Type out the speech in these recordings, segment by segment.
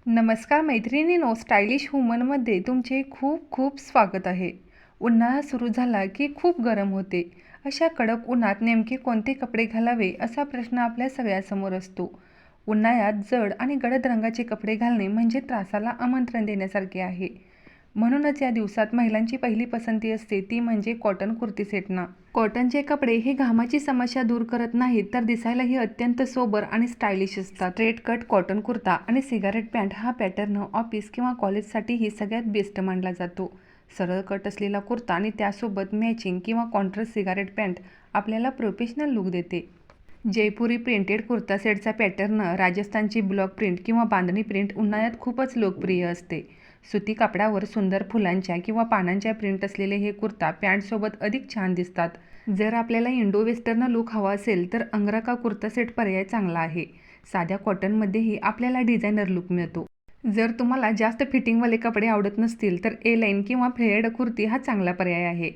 नमस्कार मैत्रिणींनो, स्टायलिश वुमनमध्ये तुमचे खूप खूप स्वागत आहे. उन्हाळा सुरू झाला की खूप गरम होते. अशा कडक उन्हात नेमके कोणते कपडे घालावे असा प्रश्न आपल्या सगळ्यासमोर असतो. उन्हाळ्यात जड आणि गडद रंगाचे कपडे घालणे म्हणजे त्रासाला आमंत्रण देण्यासारखे आहे. म्हणूनच या दिवसात महिलांची पहिली पसंती असते ती म्हणजे कॉटन कुर्ती सेटना. कॉटनचे कपडे हे घामाची समस्या दूर करत नाहीत तर दिसायलाही अत्यंत सोबर आणि स्टायलिश असतात. स्ट्रेट कट कॉटन कुर्ता आणि सिगारेट पॅन्ट हा पॅटर्न ऑफिस किंवा कॉलेजसाठीही सगळ्यात बेस्ट मानला जातो. सरळ कट असलेला कुर्ता आणि त्यासोबत मॅचिंग किंवा कॉन्ट्रास्ट सिगारेट पॅन्ट आपल्याला प्रोफेशनल लुक देते. जयपुरी प्रिंटेड कुर्ता सेटचा पॅटर्न राजस्थानची ब्लॉक प्रिंट किंवा बांधणी प्रिंट उन्हाळ्यात खूपच लोकप्रिय असते. सुती कापडावर सुंदर फुलांच्या किंवा पानांच्या प्रिंट असलेले हे कुर्ता पॅन्टसोबत अधिक छान दिसतात. जर आपल्याला इंडो वेस्टर्न लुक हवा असेल तर अंगरखा कुर्ता सेट पर्याय चांगला आहे. साध्या कॉटनमध्येही आपल्याला डिझायनर लुक मिळतो. जर तुम्हाला जास्त फिटिंगवाले कपडे आवडत नसतील तर ए लाईन किंवा फ्लेअर्ड कुर्ती हा चांगला पर्याय आहे.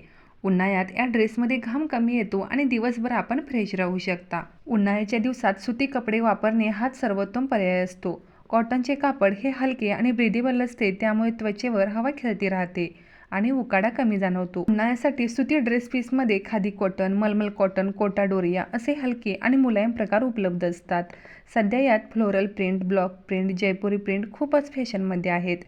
उन्हाळ्यात या ड्रेसमध्ये घाम कमी येतो आणि दिवसभर आपण फ्रेश राहू शकता. उन्हाळ्याच्या दिवसात सुती कपडे वापरणे हाच सर्वोत्तम पर्याय असतो. कॉटनचे कापड हे हलके आणि ब्रिदेबल असते, त्यामुळे त्वचेवर हवा खेळती राहते आणि उकाडा कमी जाणवतो. उन्हाळ्यासाठी सुती ड्रेस पीसमध्ये खादी कॉटन, मलमल कॉटन, कोटा डोरिया असे हलके आणि मुलायम प्रकार उपलब्ध असतात. सध्या यात फ्लोरल प्रिंट, ब्लॉक प्रिंट, जयपुरी प्रिंट खूपच फॅशनमध्ये आहेत.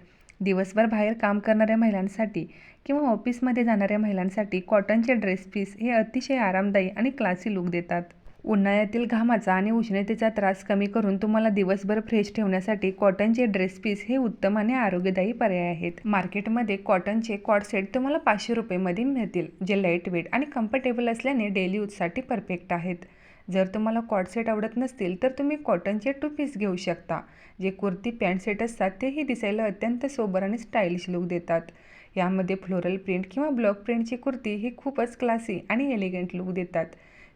दिवसभर बाहेर काम करणाऱ्या महिलांसाठी किंवा ऑफिसमध्ये जाणाऱ्या महिलांसाठी कॉटनचे ड्रेस पीस हे अतिशय आरामदायी आणि क्लासी लुक देतात. उन्हाळ्यातील घामाचा आणि उष्णतेचा त्रास कमी करून तुम्हाला दिवसभर फ्रेश ठेवण्यासाठी कॉटनचे ड्रेस पीस हे उत्तम आणि आरोग्यदायी पर्याय आहेत. मार्केटमध्ये कॉटनचे कॉट सेट तुम्हाला 500 रुपयेमध्ये मिळतील, जे लाईट वेट आणि कम्फर्टेबल असल्याने डेली यूजसाठी परफेक्ट आहेत. जर तुम्हाला कॉट सेट आवडत नसतील तर तुम्ही कॉटनचे 2 पीस घेऊ शकता. जे कुर्ती पॅन्ट सेट असतात तेही दिसायला अत्यंत सोबर आणि स्टायलिश लुक देतात. यामध्ये फ्लोरल प्रिंट किंवा ब्लॉक प्रिंटची कुर्ती ही खूपच क्लासी आणि एलिगंट लुक देतात.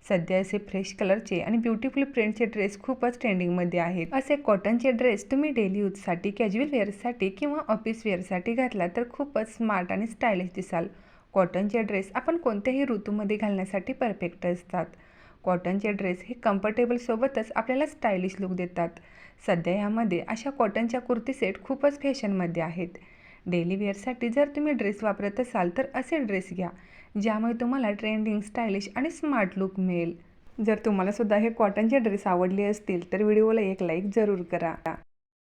सध्या असे फ्रेश कलरचे आणि ब्युटिफुल प्रिंटचे ड्रेस खूपच ट्रेंडिंगमध्ये आहेत. असे कॉटनचे ड्रेस तुम्ही डेली यूजसाठी, कॅज्युअल वेअरसाठी किंवा ऑफिस वेअरसाठी घातला तर खूपच स्मार्ट आणि स्टायलिश दिसाल. कॉटनचे ड्रेस आपण कोणत्याही ऋतूमध्ये घालण्यासाठी परफेक्ट असतात. कॉटनचे ड्रेस हे कम्फर्टेबल सोबतच आपल्याला स्टायलिश लुक देतात. सध्या यामध्ये अशा कॉटनच्या कुर्ती सेट खूपच फॅशनमध्ये आहेत. डेली वेअरसाठी जर तुम्ही ड्रेस वापरत असाल तर असे ड्रेस घ्या, ज्यामुळे तुम्हाला ट्रेंडिंग, स्टायलिश आणि स्मार्ट लुक मिळेल. जर तुम्हाला सुद्धा हे कॉटनचे ड्रेस आवडले असतील तर व्हिडिओला एक लाईक जरूर करा.